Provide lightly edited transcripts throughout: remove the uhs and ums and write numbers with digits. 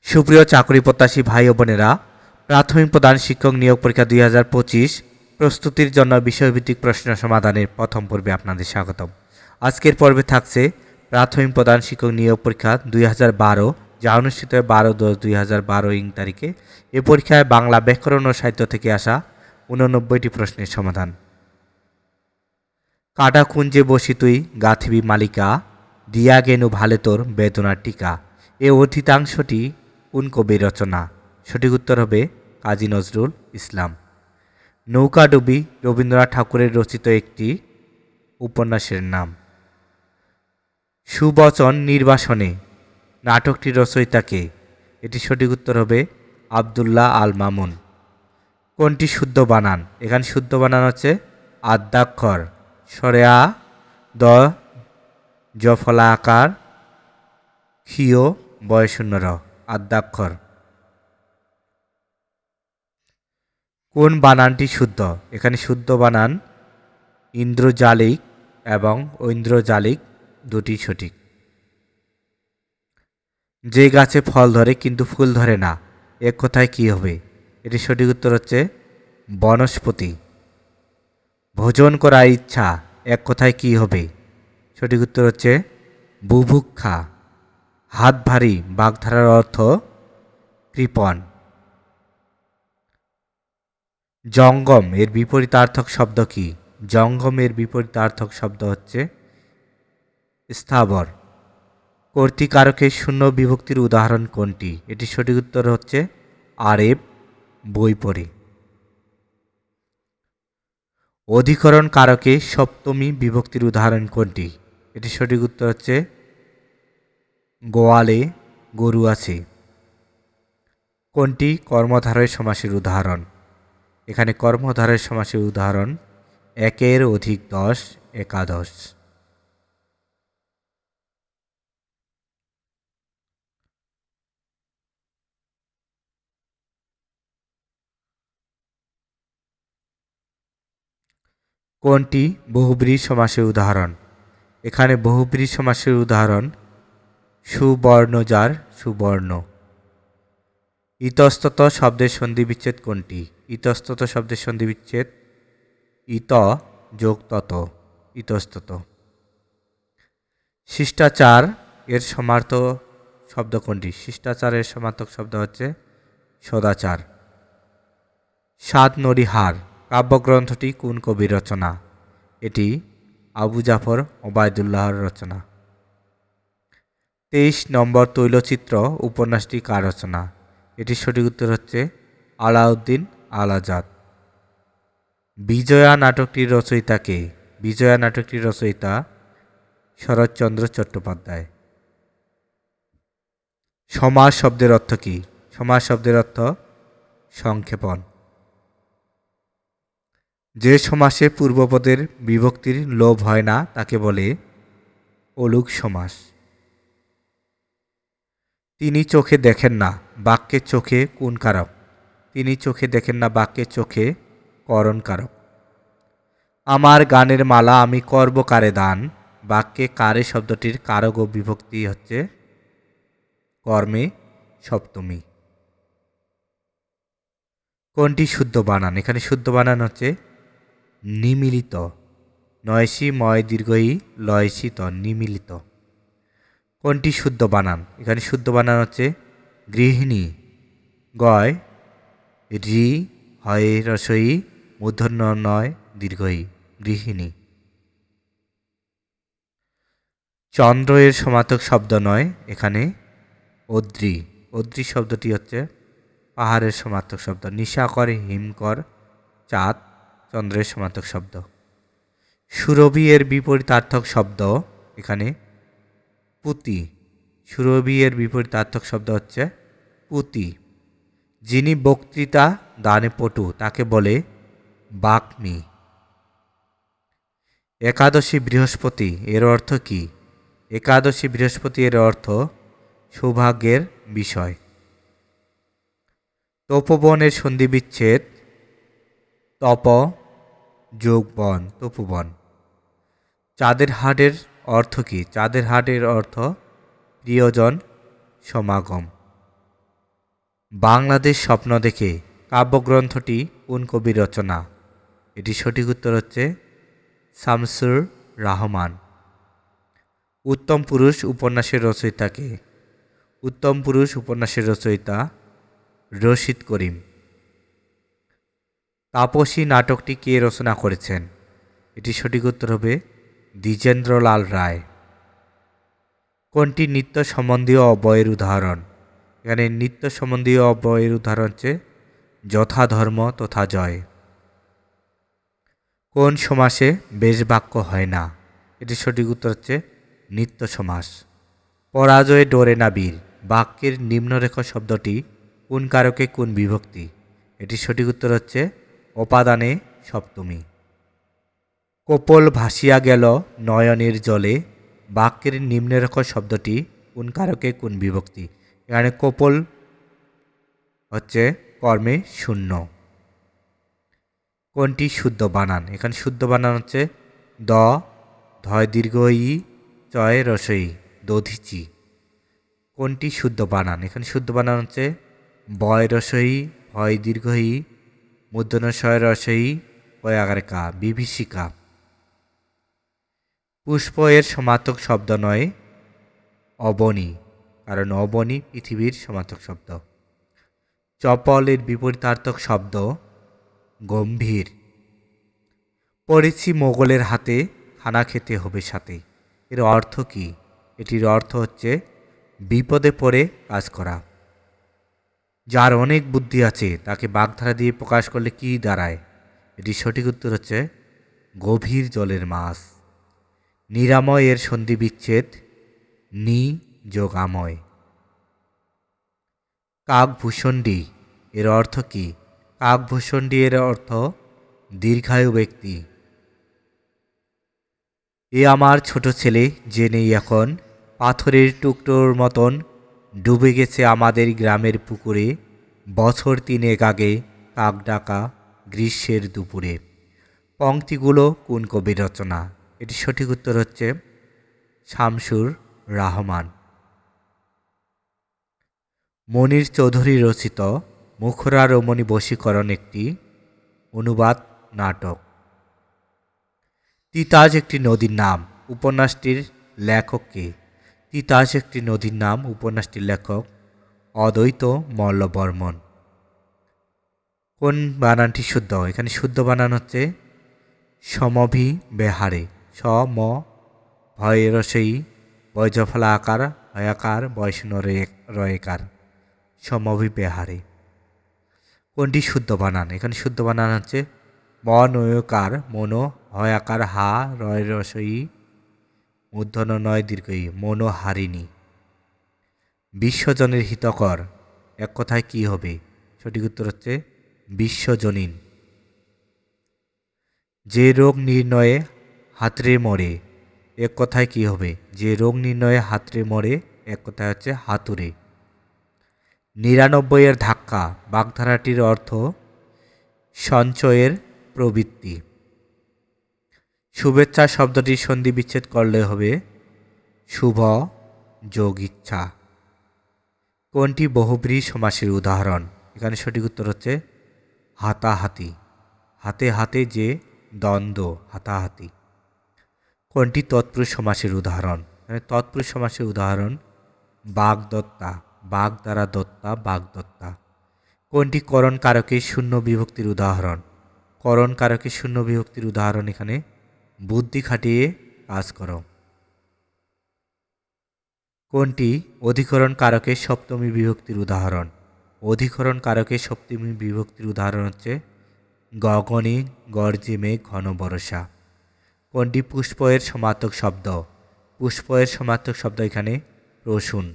সুপ্রিয় চাকরি প্রত্যাশী ভাই ও বোনেরা, প্রাথমিক প্রধান শিক্ষক নিয়োগ পরীক্ষা 2025 প্রস্তুতির জন্য বিষয়ভিত্তিক প্রশ্ন সমাধানের প্রথম পর্বে আপনাদের স্বাগতম। আজকের পর্বে থাকছে প্রাথমিক প্রধান শিক্ষক নিয়োগ পরীক্ষা 2012, যা অনুষ্ঠিত হয় 12/10/2012 ইং তারিখে। এ পরীক্ষায় বাংলা ব্যাকরণ ও সাহিত্য থেকে আসা 89টি প্রশ্নের সমাধান। কাটা কুঞ্জে বসি তুই গাথিবি মালিকা, দিয়া গেনু ভালে তোর বেদনার টিকা। এ অধিকাংশটি কোন কবির রচনা? সঠিক উত্তর হবে কাজী নজরুল ইসলাম। নৌকাডুবি রবীন্দ্রনাথ ঠাকুরের রচিত একটি উপন্যাসের নাম। সুবচন নির্বাসনে নাটকটির রচয়িতা কে? এটি সঠিক উত্তর হবে আবদুল্লাহ আল মামুন। কোনটি শুদ্ধ বানান? এখানে শুদ্ধ বানান হচ্ছে আদ্যাক্ষর, সরেয়া দ জফলা আকার ক্ষিয় বয়শূন্য র, আদ্যাক্ষর। কোন বানানটি শুদ্ধ? এখানে শুদ্ধ বানান ইন্দ্রজালিক এবং ঐন্দ্রজালিক, দুটি সঠিক। যে গাছে ফল ধরে কিন্তু ফুল ধরে না, এক কথায় কি হবে? এটি সঠিক উত্তর হচ্ছে বনস্পতি। ভোজন করার ইচ্ছা, এক কথায় কি হবে? সঠিক উত্তর হচ্ছে বুভুক্ষা। হাত ভারী বাগধারার অর্থ কৃপণ। জঙ্গম এর বিপরীতার্থক শব্দ কি? জঙ্গম এর বিপরীতার্থক শব্দ হচ্ছে স্থাবর। কর্তৃকারকের শূন্য বিভক্তির উদাহরণ কোনটি? এটি সঠিক উত্তর হচ্ছে আরেব, বই পড়ে। অধিকরণ কারকে সপ্তমী বিভক্তির উদাহরণ কোনটি? এটি সঠিক উত্তর হচ্ছে গোয়ালে গরু আছে। কোনটি কর্মধারয় সমাসের উদাহরণ? এখানে কর্মধারয় সমাসের উদাহরণ একের অধিক 10, একাদশ। কোনটি বহুব্রীহি সমাসের উদাহরণ? এখানে বহুব্রীহি সমাসের উদাহরণ সুবর্ণজার, সুবর্ণ। ইতস্তত শব্দের সন্ধিবিচ্ছেদ কোনটি? ইতস্তত শব্দের সন্ধিবিচ্ছেদ ইত যোগ তত, ইতস্তত। শিষ্টাচার এর সমার্থক শব্দ কোনটি? শিষ্টাচারের সমার্থক শব্দ হচ্ছে সদাচার। সাত নরিহার কাব্যগ্রন্থটি কোন কবির রচনা? এটি আবু জাফর ওবায়দুল্লাহর রচনা। 23 নম্বর তৈলচিত্র উপন্যাসটি কার রচনা? এটির সঠিক উত্তর হচ্ছে আলাউদ্দিন আল আজাদ। বিজয়া নাটকটির রচয়িতা কে? বিজয়া নাটকটির রচয়িতা শরৎচন্দ্র চট্টোপাধ্যায়। সমাস শব্দের অর্থ কি? সমাস শব্দের অর্থ সংক্ষেপণ। যে সমাসে পূর্বপদের বিভক্তির লোপ হয় না তাকে বলে অলুক সমাস। তিনি চোখে দেখেন না বাক্যের চোখে কোন কারক? তিনি চোখে দেখেন না বাক্যের চোখে করণ কারক। আমার গানের মালা আমি করব কারে দান, বাক্যে কারে শব্দটির কারক ও বিভক্তি হচ্ছে কর্মে সপ্তমী। কোনটি শুদ্ধ বানান? এখানে শুদ্ধ বানান হচ্ছে নিমিলিত। নয়সি ময় দীর্ঘই লয়সি ত, নিমিলিত। কোনটি শুদ্ধ বানান? এখানে শুদ্ধ বানান হচ্ছে গৃহিণী। গয় রি হয় রসই মূর্ধন্য নয় দীর্ঘই, গৃহিণী। চন্দ্র এর সমার্থক শব্দ নয়, এখানে অদ্রি। অদ্রি শব্দটি হচ্ছে পাহাড়ের সমার্থক শব্দ। নিশাকর হিমকর চাঁদ চন্দ্রের সমার্থক শব্দ। সুরভি এর বিপরীতার্থক শব্দ এখানে পুতি। সুরভি এর বিপরীতার্থক শব্দ হচ্ছে পুতি। যিনি বক্তৃতা দানে পটু তাকে বলে বাগ্মী। একাদশী বৃহস্পতি এর অর্থ কি? একাদশী বৃহস্পতি এর অর্থ সৌভাগ্যের বিষয়। তপোবনের সন্ধিবিচ্ছেদ তপ যোগ বন, তপোবন। চাঁদের হাটের অর্থ কি? চাঁদের হাটের অর্থ প্রিয়জন সমাগম। বাংলাদেশ স্বপ্ন দেখে কাব্যগ্রন্থটি কোন কবির রচনা? এটি সঠিক উত্তর হচ্ছে শামসুর রাহমান। উত্তম পুরুষ উপন্যাসের রচয়িতা কে? উত্তম পুরুষ উপন্যাসের রচয়িতা রশিদ করিম। তাপসী নাটকটি কে রচনা করেছেন? এটি সঠিক উত্তর হবে দ্বিজেন্দ্রলাল রায়। কোনটি নিত্য সম্বন্ধীয় অব্যয়ের উদাহরণ? এখানে নিত্য সম্বন্ধীয় অব্যয়ের উদাহরণ হচ্ছে যথা ধর্ম তথা জয়। কোন সমাসে বেশ বাক্য হয় না? এটি সঠিক উত্তর হচ্ছে নিত্য সমাস। পরাজয়ে ডোরে না বীর বাক্যের নিম্নরেখ শব্দটি কোন কারকে কোন বিভক্তি? এটি সঠিক উত্তর হচ্ছে অপাদানে সপ্তমী। কপোল ভাসিয়া গেল নয়নের জলে বাক্যের নিম্নরেখ শব্দটি কোন কারকে কোন বিভক্তি? এখানে কপোল হচ্ছে কর্মে শূন্য। কোনটি শুদ্ধ বানান? এখানে শুদ্ধ বানান হচ্ছে দ ধয় দীর্ঘ ই চয় রসই দধিচি। কোনটি শুদ্ধ বানান? এখানে শুদ্ধ বানান হচ্ছে বয় রসই ভয় দীর্ঘ ই মূর্ধন্য শয় রসই পয়াগারেকা বিভীষিকা। পুষ্প এর সমার্থক শব্দ নয় অবনী, কারণ অবনী পৃথিবীর সমার্থক শব্দ। চপল এর বিপরীতার্থক শব্দ গম্ভীর। পড়েছি মোগলের হাতে খানা খেতে হবে সাথে, এর অর্থ কি? এটির অর্থ হচ্ছে বিপদে পড়ে কাজ করা। যার অনেক বুদ্ধি আছে তাকে বাগধারা দিয়ে প্রকাশ করলে কি দাঁড়ায়? এটির সঠিক উত্তর হচ্ছে গভীর জলের মাছ। নিরাময় এর সন্ধি বিচ্ছেদ নি যোগ আময়। কাকভূষণ্ডী এর অর্থ কি? কাকভূষণ্ডী এর অর্থ দীর্ঘায়ু ব্যক্তি। এ আমার ছোট ছেলে যে নেই এখন, পাথরের টুকরোর মতন ডুবে গেছে আমাদের গ্রামের পুকুরে, বছর তিনেক আগে কাক ডাকা গ্রীষ্মের দুপুরে। পংক্তিগুলো কোন কবির রচনা? এটি সঠিক উত্তর হচ্ছে শামসুর রাহমান। মনির চৌধুরী রচিত মুখরা রমণী বশীকরণ একটি অনুবাদ নাটক। তিতাস একটি নদীর নাম উপন্যাসটির লেখক কে? তিতাস একটি নদীর নাম উপন্যাসটির লেখক অদ্বৈত মল্লবর্মন। কোন বানানটি শুদ্ধ? এখানে শুদ্ধ বানান হচ্ছে সমভি বেহারে সম ভয় রসই বয়জফলা আকার হয়াকার বয়সন রয়েকার সমভি বেহারে। কোনটি শুদ্ধ বানান? এখানে শুদ্ধ বানান হচ্ছে মনয়কার মনো হয়াকার হা রয় রসই মূর্ধন্য নয় দীর্ঘই মনোহারিণী। বিশ্বজনের হিতকর এক কথায় কি হবে? সঠিক উত্তর হচ্ছে বিশ্বজনীন। যে রোগ নির্ণয়ে হাতড়ে মরে এক কথায় কি হবে? যে রোগ নির্ণয়ে হাতড়ে মরে এক কথায় হচ্ছে হাতুড়ে। ৯৯ এর ধাক্কা বাগধারাটির অর্থ সঞ্চয়ের প্রবৃত্তি। শুভেচ্ছা শব্দটির সন্ধি বিচ্ছেদ করলে হবে শুভ যোগ ইচ্ছা। কোনটি বহুব্রী সমাসের উদাহরণ? এখানে সঠিক উত্তর হচ্ছে হাতাহাতি। হাতে হাতে যে দ্বন্দ্ব হাতাহাতি। কোনটি তৎপুরুষ সমাসের উদাহরণ? এখানে তৎপুরুষ সমাসের উদাহরণ বাগদত্তা বাগ দ্বারা দত্তা বাগদত্তা। কোনটি করণ কারকের শূন্য বিভক্তির উদাহরণ? করণ কারকের শূন্য বিভক্তির উদাহরণ এখানে বুদ্ধি খাটিয়ে কাজ করো। কোনটি অধিকরণ কারকের সপ্তমী বিভক্তির উদাহরণ? অধিকরণ কারকের সপ্তমী বিভক্তির উদাহরণ হচ্ছে গগনে গর্জে মেঘ ঘন বর্ষা। কোনটি পুষ্প এর সমার্থক শব্দ? পুষ্প এর সমার্থক শব্দ এখানে রসুন।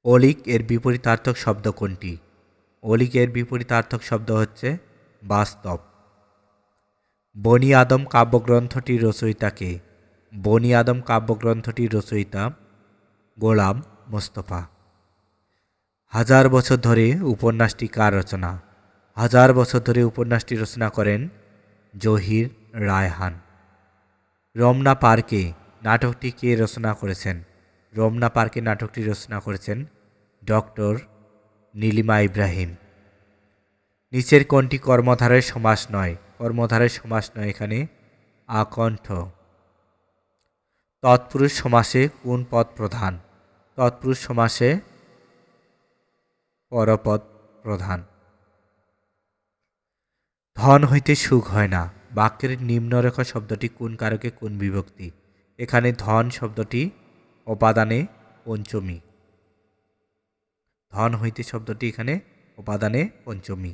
অলিক এর বিপরীতার্থক শব্দ কোনটি? অলিক এর বিপরীতার্থক শব্দ হচ্ছে বাস্তব। বনি আদম কাব্যগ্রন্থটির রচয়িতা কে? বনি আদম কাব্যগ্রন্থটির রচয়িতা গোলাম মোস্তফা। হাজার বছর ধরে উপন্যাসটি কার রচনা? হাজার বছর ধরে উপন্যাসটি রচনা করেন জহির রায়হান। রমনা পার্কে নাটকটি কে রচনা করেছেন? রমনা পার্কে নাটকটি রচনা করেছেন ডক্টর নীলিমা ইব্রাহিম। নিচের কোনটি কর্মধারয় সমাস নয়? কর্মধারয় সমাস নয় এখানে আকণ্ঠ। তৎপুরুষ সমাসে কোন পদ প্রধান? তৎপুরুষ সমাসে পরপদ প্রধান। ধন হইতে সুখ হয় না। বাক্যের নিম্নরেখা শব্দটি কোন কারকে কোন বিভক্তি? এখানে ধন শব্দটি উপাদানে পঞ্চমী। ধন হইতে শব্দটি এখানে উপাদানে পঞ্চমী।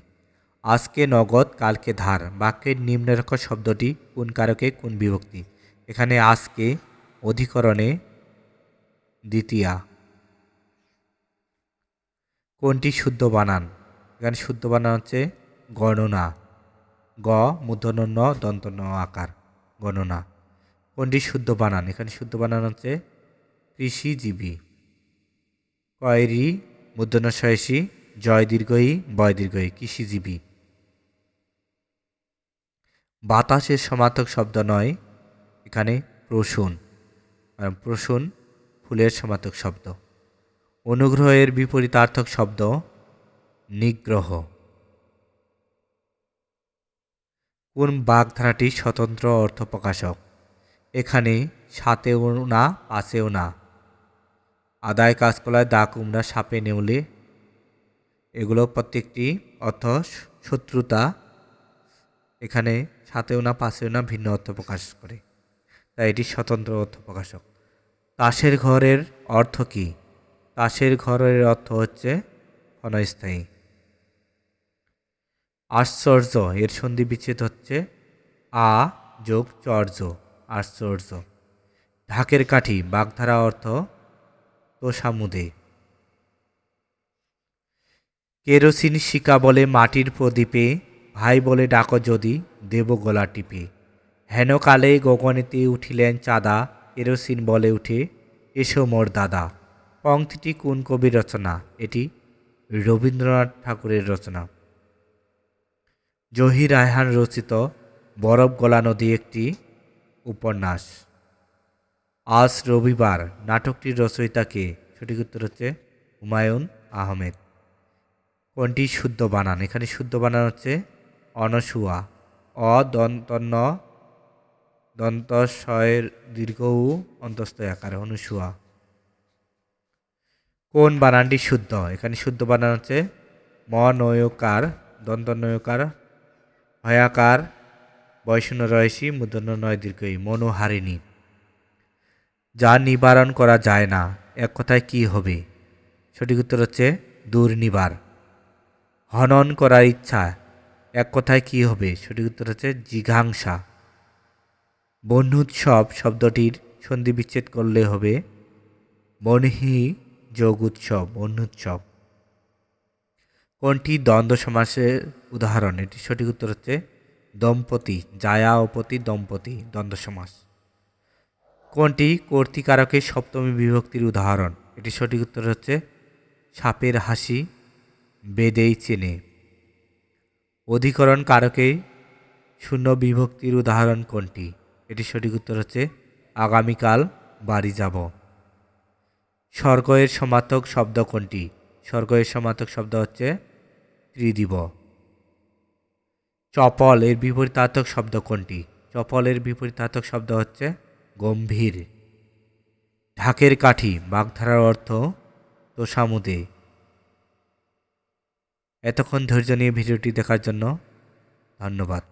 আজকে নগদ কালকে ধার। বাক্যের নিম্নরেখা শব্দটি কোন কারকে কোন বিভক্তি? এখানে আজকে অধিকরণে দ্বিতীয়া। কোনটি শুদ্ধ বানান? এখানে শুদ্ধ বানান হচ্ছে গণনা। গ মূর্ধন্য ন দন্ত ন আকার গণনা। কোনটি শুদ্ধ বানান? এখানে শুদ্ধ বানান হচ্ছে কৃষিজীবী। কয়রি মূর্ধন্য শয়সী জয় দীর্ঘই বয় দীর্ঘই কৃষিজীবী। বাতাসের সমার্থক শব্দ নয় এখানে প্রসূন। প্রসূন ফুলের সমার্থক শব্দ। অনুগ্রহের বিপরীতার্থক শব্দ নিগ্রহ। কোন বাগধারাটি স্বতন্ত্র অর্থ প্রকাশক? এখানে সাতেও না পাঁচেও না। আদায় কাজকলায় দা কুমড়া সাপে নেউলে এগুলো প্রত্যেকটি অর্থ শত্রুতা। এখানে সাতেও না পাঁচেও না ভিন্ন অর্থ প্রকাশ করে, তাই এটি স্বতন্ত্র অর্থ প্রকাশক। তাসের ঘরের অর্থ কী? তাসের ঘরের অর্থ হচ্ছে ক্ষণস্থায়ী। আশ্চর্য এর সন্ধি বিচ্ছেদ হচ্ছে আ যোগ চর্য আশ্চর্য। ঢাকের কাঠি বাগধারা অর্থ তোষামুদে। কেরোসিন শিকা বলে মাটির প্রদীপে, ভাই বলে ডাকো যদি দেব গলা টিপে। হেন কালে গগনেতে উঠিলেন চাঁদা, কেরোসিন বলে উঠে এসো মোর দাদা। পংক্তিটি কোন কবির রচনা? এটি রবীন্দ্রনাথ ঠাকুরের রচনা। জহির রায়হান রচিত বরফ গলা নদী একটি উপন্যাস। আজ রবিবার নাটকটির রচয়িতা কে? সঠিক উত্তর হচ্ছে হুমায়ুন আহমেদ। কোনটি শুদ্ধ বানান? এখানে শুদ্ধ বানান হচ্ছে অনসুয়া। অ দন্তন্য দন্তস্বয়ের দীর্ঘ উ অন্তস্থ আকার অনুসুয়া। কোন বানানটি শুদ্ধ? এখানে শুদ্ধ বানান হচ্ছে ম নয়কার দন্ত নয়কার হয়াকার বয়শূন্য রয়েছি মূর্ধন্য নয় দীর্ঘই মনোহারিণী। যা নিবারণ করা যায় না এক কথায় কি হবে? সঠিক উত্তর হচ্ছে দুর্নিবার। হনন করার ইচ্ছা এক কথায় কি হবে? সঠিক উত্তর হচ্ছে জিঘাংসা। বহ্নুৎসব শব্দটির সন্ধি বিচ্ছেদ করলে হবে বহ্নি যোগ উৎসব বহ্নুৎসব। কোনটি দ্বন্দ্ব সমাসের উদাহরণ? এটি সঠিক উত্তর হচ্ছে দম্পতি। জায়া ও পতি দম্পতি দ্বন্দ্ব সমাস। কোনটি কর্তৃকারকের সপ্তমী বিভক্তির উদাহরণ? এটি সঠিক উত্তর হচ্ছে সাপের হাসি বেদেই চেনে। অধিকরণ কারকে শূন্য বিভক্তির উদাহরণ কোনটি? এটি সঠিক উত্তর হচ্ছে আগামীকাল বাড়ি যাব। স্বর্গের সমার্থক শব্দ কোনটি? স্বর্গের সমার্থক শব্দ হচ্ছে ত্রিদিব। চপল এর বিপরীতার্থক শব্দ কোনটি? চপল এর বিপরীতার্থক শব্দ হচ্ছে গম্ভীর। ঢাকের কাঠি বাগধারার অর্থ তোষামুদে। এতক্ষণ ধৈর্য নিয়ে ভিডিওটি দেখার জন্য ধন্যবাদ।